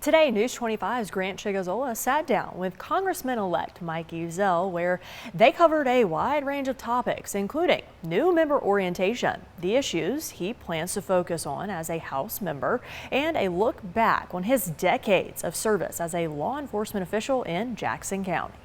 Today, News 25's Grant Chigazola sat down with Congressman-Elect Mike Ezell, where they covered a wide range of topics, including new member orientation, the issues he plans to focus on as a House member, and a look back on his decades of service as a law enforcement official in Jackson County.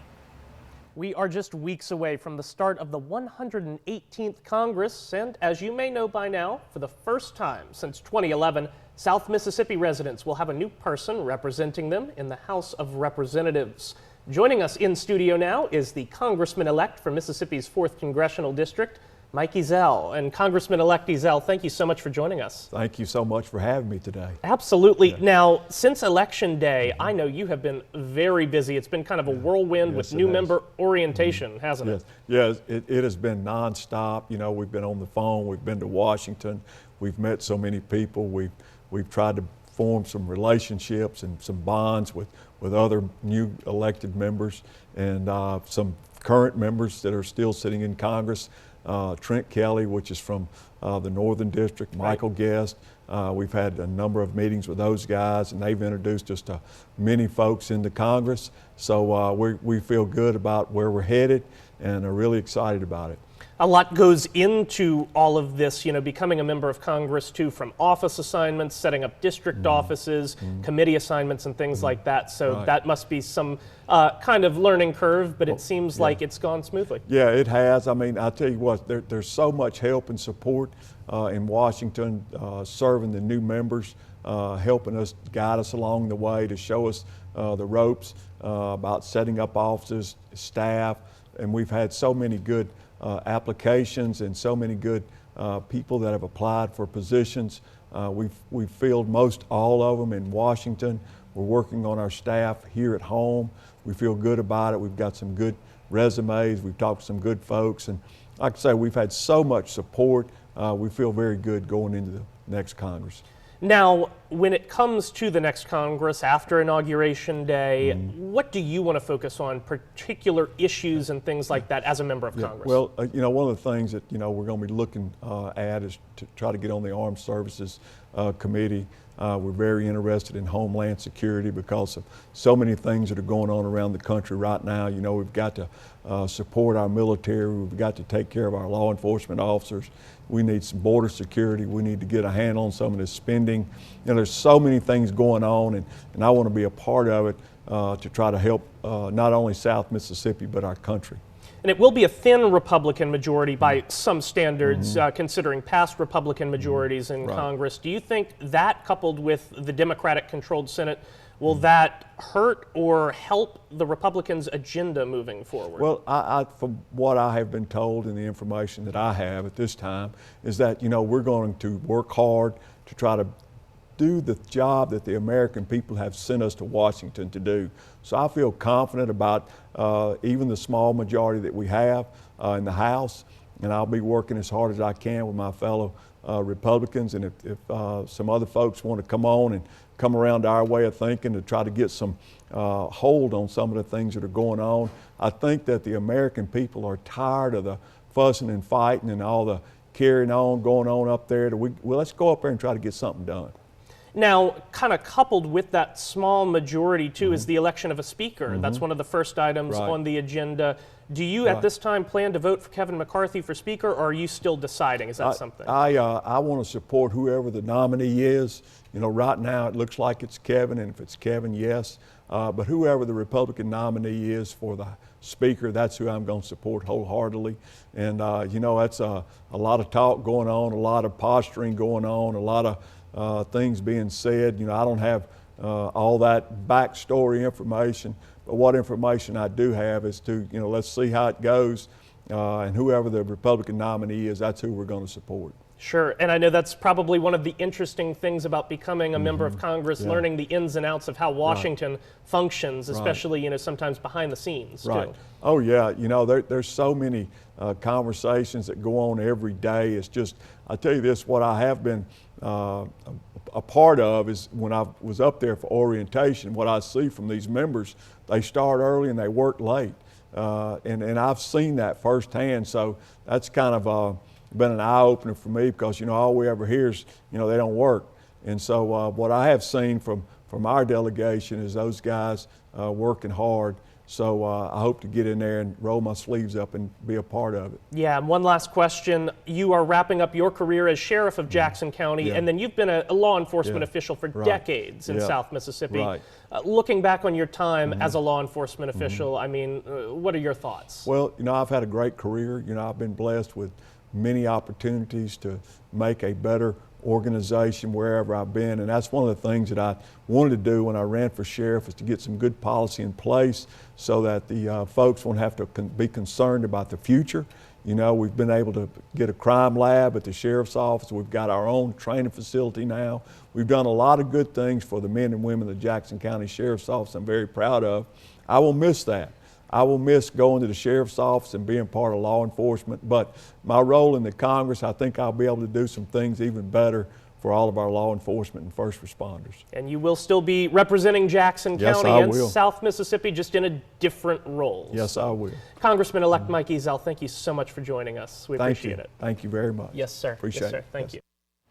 We are just weeks away from the start of the 118th Congress, and as you may know by now, for the first time since 2011, South Mississippi residents will have a new person representing them in the House of Representatives. Joining us in studio now is the Congressman-elect from Mississippi's 4th Congressional District, Mike Ezell. And Congressman-elect Ezell, thank you so much for joining us. Thank you so much for having me today. Absolutely. Yeah. Now, since Election Day, I know you have been very busy. It's been kind of a whirlwind with new member orientation, hasn't it? Yes, it has been nonstop. You know, we've been on the phone, we've been to Washington, we've met so many people, we've tried to form some relationships and some bonds with other new elected members and some current members that are still sitting in Congress. Trent Kelly, which is from the Northern District, Michael Guest. We've had a number of meetings with those guys, and they've introduced us to many folks into Congress. So we feel good about where we're headed and are really excited about it. A lot goes into all of this, you know, becoming a member of Congress too, from office assignments, setting up district offices, committee assignments and things like that. So that must be some kind of learning curve, but it seems like it's gone smoothly. Yeah, it has. I mean, I'll tell you what, there's so much help and support in Washington, serving the new members, helping us, guide us along the way, to show us the ropes about setting up offices, staff, and we've had so many good applications and so many good people that have applied for positions. We've filled most all of them in Washington. We're working on our staff here at home. We feel good about it. We've got some good resumes. We've talked to some good folks. And like I say, we've had so much support. We feel very good going into the next Congress. Now, when it comes to the next Congress after Inauguration Day, what do you want to focus on, particular issues and things like that as a member of Congress? Well, you know, one of the things that, you know, we're going to be looking at is to try to get on the Armed Services Committee. We're very interested in Homeland Security because of so many things that are going on around the country right now. You know, we've got to support our military. We've got to take care of our law enforcement officers. We need some border security. We need to get a handle on some of this spending. You know, there's so many things going on, and I want to be a part of it to try to help not only South Mississippi, but our country. And it will be a thin Republican majority by some standards, considering past Republican majorities in Congress. Do you think that, coupled with the Democratic-controlled Senate, will that hurt or help the Republicans' agenda moving forward? Well, from what I have been told and the information that I have at this time is that, you know, we're going to work hard to try to do the job that the American people have sent us to Washington to do. So I feel confident about even the small majority that we have in the House, and I'll be working as hard as I can with my fellow Republicans, and if some other folks want to come on and come around to our way of thinking to try to get some hold on some of the things that are going on. I think that the American people are tired of the fussing and fighting and all the carrying on, going on up there. Well, let's go up there and try to get something done. Now, kind of coupled with that small majority, too, is the election of a speaker. That's one of the first items on the agenda. Do you, at this time, plan to vote for Kevin McCarthy for Speaker, or are you still deciding? Is that something? I want to support whoever the nominee is. You know, right now it looks like it's Kevin, and if it's Kevin, yes. But whoever the Republican nominee is for the Speaker, that's who I'm going to support wholeheartedly. And, you know, that's a lot of talk going on, a lot of posturing going on, a lot of things being said. You know, I don't have all that backstory information, but what information I do have is to, you know, let's see how it goes, and whoever the Republican nominee is, that's who we're going to support. Sure, and I know that's probably one of the interesting things about becoming a member of Congress, learning the ins and outs of how Washington functions, especially, you know, sometimes behind the scenes, too. Oh, yeah, you know, there's so many conversations that go on every day. It's just, I tell you this, what I have been a part of is when I was up there for orientation, what I see from these members, they start early and they work late. And I've seen that firsthand, so that's kind of been an eye-opener for me because, you know, all we ever hear is, you know, they don't work. And so what I have seen from from our delegation is those guys working hard. So I hope to get in there and roll my sleeves up and be a part of it. Yeah, and one last question. You are wrapping up your career as sheriff of Jackson County, and then you've been a law enforcement official for decades in South Mississippi. Right. Looking back on your time as a law enforcement official, I mean, what are your thoughts? Well, you know, I've had a great career. You know, I've been blessed with many opportunities to make a better organization wherever I've been, and that's one of the things that I wanted to do when I ran for sheriff, is to get some good policy in place so that the folks won't have to be concerned about the future. You know, we've been able to get a crime lab at the sheriff's office. We've got our own training facility now. We've done a lot of good things for the men and women of the Jackson County Sheriff's Office I'm very proud of. I will miss that. I will miss going to the sheriff's office and being part of law enforcement, but my role in the Congress, I think I'll be able to do some things even better for all of our law enforcement and first responders. And you will still be representing Jackson County and will. South Mississippi, just in a different role. Yes, I will. Congressman-Elect Mike Ezell, thank you so much for joining us. We appreciate it. Thank you very much. Yes, sir. Appreciate yes, sir. it. Thank you.